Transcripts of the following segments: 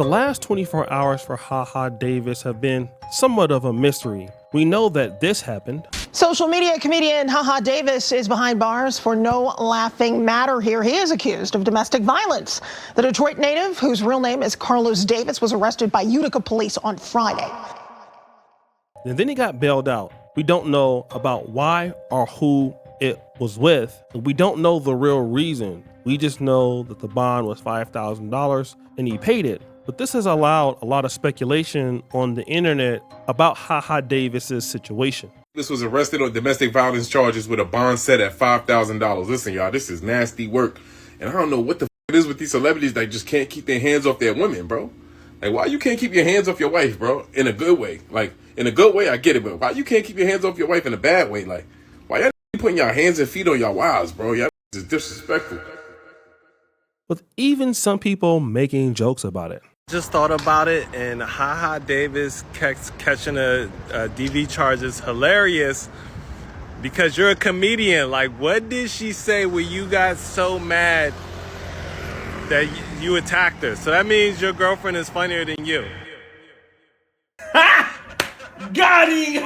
The last 24 hours for HaHa Davis have been somewhat of a mystery. We know that this happened. Social media comedian HaHa Davis is behind bars for no laughing matter here. He is accused of domestic violence. The Detroit native, whose real name is Carlos Davis, was arrested by Utica police on Friday. And then he got bailed out. We don't know about why or who it was with. We don't know the real reason. We just know that the bond was $5,000 and he paid it. But this has allowed a lot of speculation on the internet about HaHa Davis's situation. This was arrested on domestic violence charges with a bond set at $5,000. Listen, y'all, this is nasty work. And I don't know what the it is with these celebrities that just can't keep their hands off their women, bro. Like, why you can't keep your hands off your wife, bro? In a good way. Like, in a good way, I get it, but why you can't keep your hands off your wife in a bad way? Like, why y'all putting y'all hands and feet on y'all wives, bro? Y'all is disrespectful. With even some people making jokes about it. Just thought about it, and HaHa Davis catching a DV charge is hilarious because you're a comedian. Like, what did she say when you got so mad that you attacked her? So that means your girlfriend is funnier than you. Got him!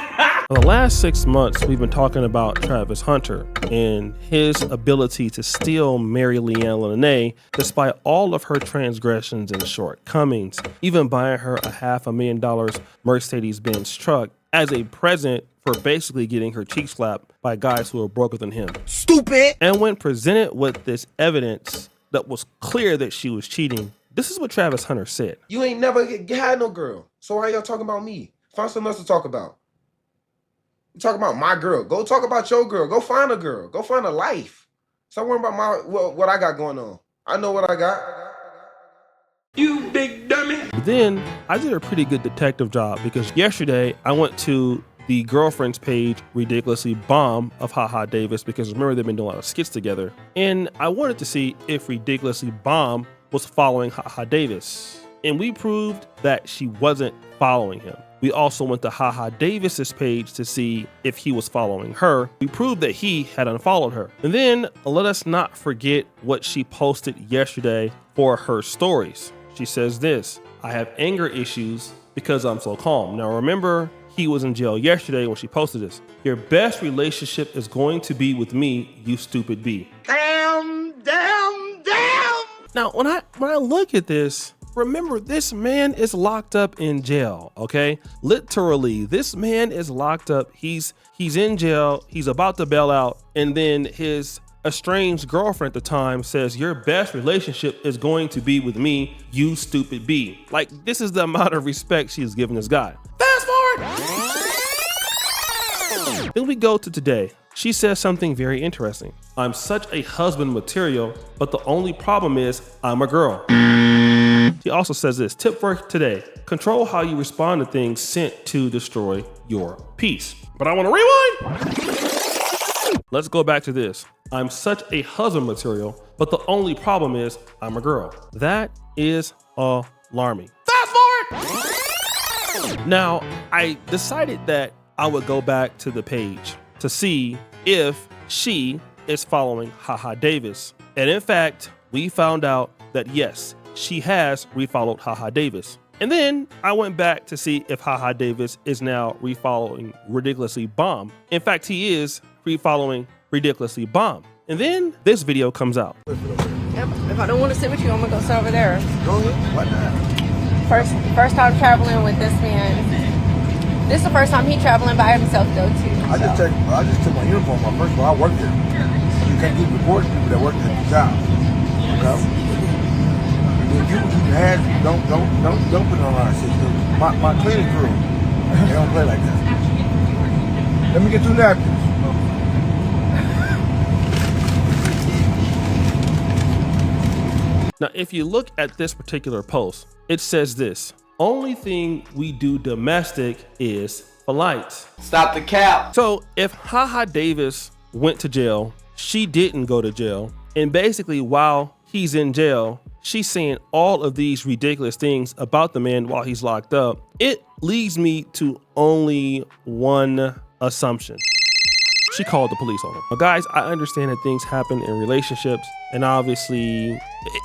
For the last 6 months, we've been talking about Travis Hunter and his ability to still marry Leanne Lene despite all of her transgressions and shortcomings, even buying her a $500,000 Mercedes-Benz truck as a present for basically getting her cheek slapped by guys who are broker than him. Stupid! And when presented with this evidence that was clear that she was cheating, this is what Travis Hunter said. You ain't never had no girl, so why y'all talking about me? Find something else to talk about. You talk about my girl. Go talk about your girl. Go find a girl. Go find a life. Stop worrying about what I got going on. I know what I got. You big dummy. Then I did a pretty good detective job because yesterday I went to the girlfriend's page, Ridiculously Bomb, of HaHa Davis, because remember they've been doing a lot of skits together. And I wanted to see if Ridiculously Bomb was following HaHa Davis. And we proved that she wasn't following him. We also went to HaHa Davis's page to see if he was following her. We proved that he had unfollowed her. And then let us not forget what she posted yesterday for her stories. She says this: I have anger issues because I'm so calm. Now remember, he was in jail yesterday when she posted this. Your best relationship is going to be with me, you stupid bee. Damn! Now, when I look at this, remember, this man is locked up in jail, okay? Literally, this man is locked up. He's in jail. He's about to bail out. And then his estranged girlfriend at the time says, your best relationship is going to be with me, you stupid bee. Like, this is the amount of respect she is giving this guy. Fast forward! Then we go to today. She says something very interesting. I'm such a husband material, but the only problem is I'm a girl. She also says this: tip for today, control how you respond to things sent to destroy your peace. But I want to rewind. Let's go back to this. I'm such a husband material, but the only problem is I'm a girl. That is alarming. Fast forward. Now, I decided that I would go back to the page to see if she is following HaHa Davis. And in fact, we found out that yes, she has refollowed HaHa Davis. And then I went back to see if HaHa Davis is now refollowing Ridiculously Bomb. In fact, he is refollowing Ridiculously Bomb. And then this video comes out. If I don't want to sit with you, I'm gonna go sit over there. Go ahead. Why not? First time traveling with this man. This is the first time he traveling by himself though too. I just took my uniform off. First of all, I work there. You can't keep reporting people that work at the job. Okay? If you have, don't put it on our system. My cleaning crew, they don't play like that. Let me get 2 napkins. Now, if you look at this particular post, it says this: only thing we do domestic is polite. Stop the cap. So if HaHa Davis went to jail, she didn't go to jail. And basically while he's in jail, she's saying all of these ridiculous things about the man while he's locked up. It leads me to only one assumption. she called the police on him. Now, guys, I understand that things happen in relationships, and obviously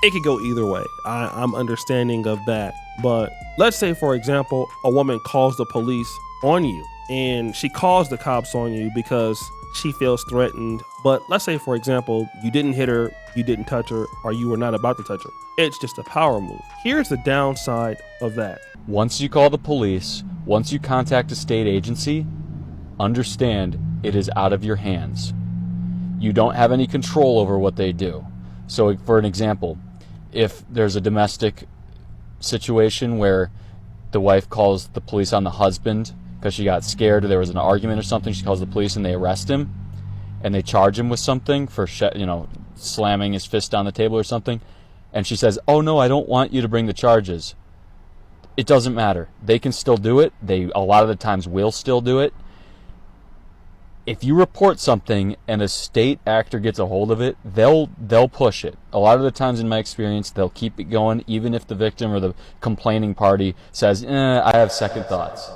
it could go either way. I'm understanding of that. But let's say, for example, a woman calls the police on you, and she calls the cops on you because she feels threatened. But let's say, for example, you didn't hit her, you didn't touch her, or you were not about to touch her. It's just a power move. Here's the downside of that. Once you call the police, once you contact a state agency, understand it is out of your hands. You don't have any control over what they do. So for an example, if there's a domestic situation where the wife calls the police on the husband because she got scared or there was an argument or something, she calls the police and they arrest him and they charge him with something for, slamming his fist on the table or something, and she says, "Oh no, I don't want you to bring the charges." It doesn't matter. They can still do it. They a lot of the times will still do it. If you report something and a state actor gets a hold of it, they'll push it. A lot of the times in my experience, they'll keep it going even if the victim or the complaining party says, I have second thoughts.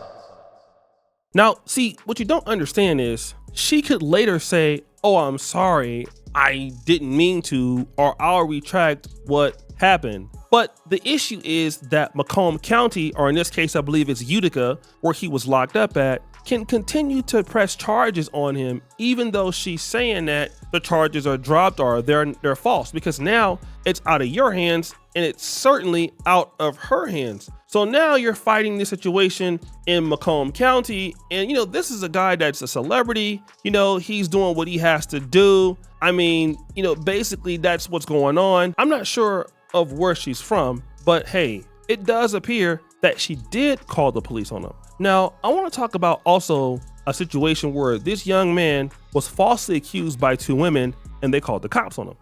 Now, see, what you don't understand is she could later say, "Oh, I'm sorry, I didn't mean to," or "I'll retract what happened." But the issue is that Macomb County, or in this case, I believe it's Utica, where he was locked up at, can continue to press charges on him, even though she's saying that the charges are dropped or they're false, because now it's out of your hands and it's certainly out of her hands. So now you're fighting this situation in Macomb County, and this is a guy that's a celebrity. He's doing what he has to do. I mean, basically that's what's going on. I'm not sure of where she's from, but hey, it does appear that she did call the police on him. Now, I want to talk about also a situation where this young man was falsely accused by two women and they called the cops on him.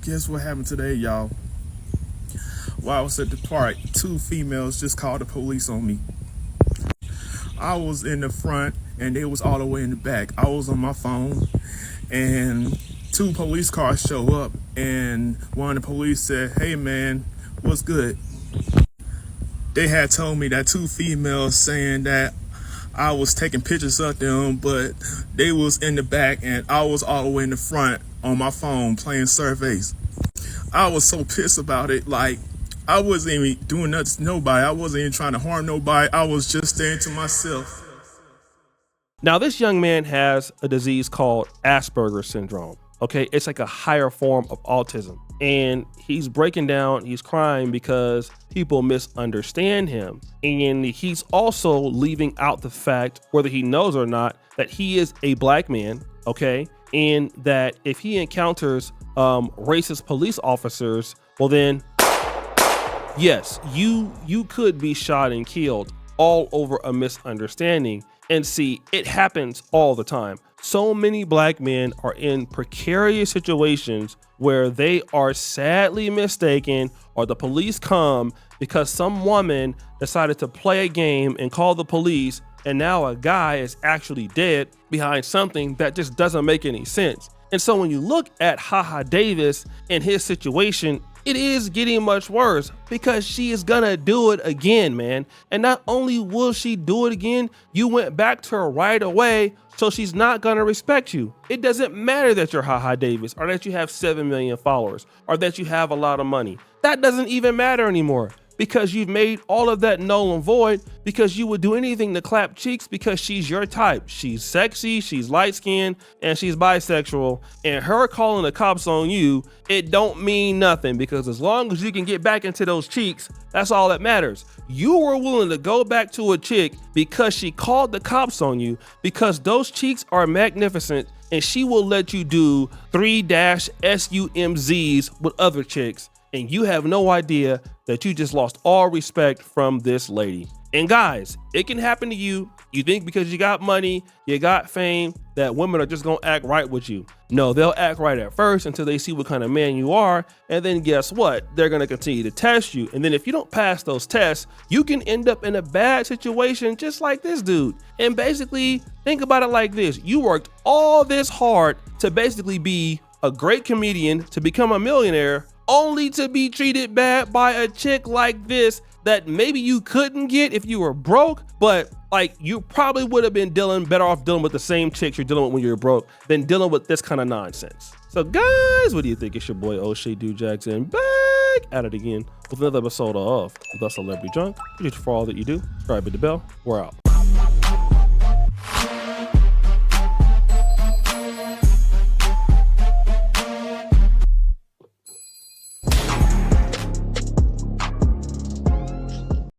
Guess what happened today, y'all? While I was at the park, two females just called the police on me. I was in the front and they was all the way in the back. I was on my phone and two police cars show up and one of the police said, "Hey man, what's good?" They had told me that two females saying that I was taking pictures of them, but they was in the back and I was all the way in the front on my phone playing surveys. I was so pissed about it. Like, I wasn't even doing nothing to nobody. I wasn't even trying to harm nobody. I was just staying to myself. Now, this young man has a disease called Asperger's syndrome. Okay, it's like a higher form of autism. And he's breaking down, he's crying because people misunderstand him. And he's also leaving out the fact, whether he knows or not, that he is a black man, okay? And that if he encounters racist police officers, well then, yes, you could be shot and killed all over a misunderstanding. And see, it happens all the time. So many black men are in precarious situations where they are sadly mistaken, or the police come because some woman decided to play a game and call the police, and now a guy is actually dead behind something that just doesn't make any sense. And so when you look at HaHa Davis and his situation, it is getting much worse because she is gonna do it again, man. And not only will she do it again, you went back to her right away, so she's not gonna respect you. It doesn't matter that you're HaHa Davis, or that you have 7 million followers, or that you have a lot of money. That doesn't even matter anymore, because you've made all of that null and void, because you would do anything to clap cheeks because she's your type. She's sexy, she's light-skinned, and she's bisexual. And her calling the cops on you, it don't mean nothing, because as long as you can get back into those cheeks, that's all that matters. You were willing to go back to a chick because she called the cops on you, because those cheeks are magnificent, and she will let you do 3-SUMZs with other chicks. And you have no idea that you just lost all respect from this lady. And guys, it can happen to you. You think because you got money, you got fame, that women are just gonna act right with you. No, they'll act right at first until they see what kind of man you are. And then guess what? They're gonna continue to test you. And then if you don't pass those tests, you can end up in a bad situation just like this dude. And basically, think about it like this. You worked all this hard to basically be a great comedian, to become a millionaire, only to be treated bad by a chick like this that maybe you couldn't get if you were broke, but Like, you probably would have been better off dealing with the same chicks you're dealing with when you're broke than dealing with this kind of nonsense. So guys, what do you think? It's your boy O'Shea Dujags and back at it again with another episode of The Celebrity Junk. Appreciate you for all that you do. Subscribe, hit the bell. We're out.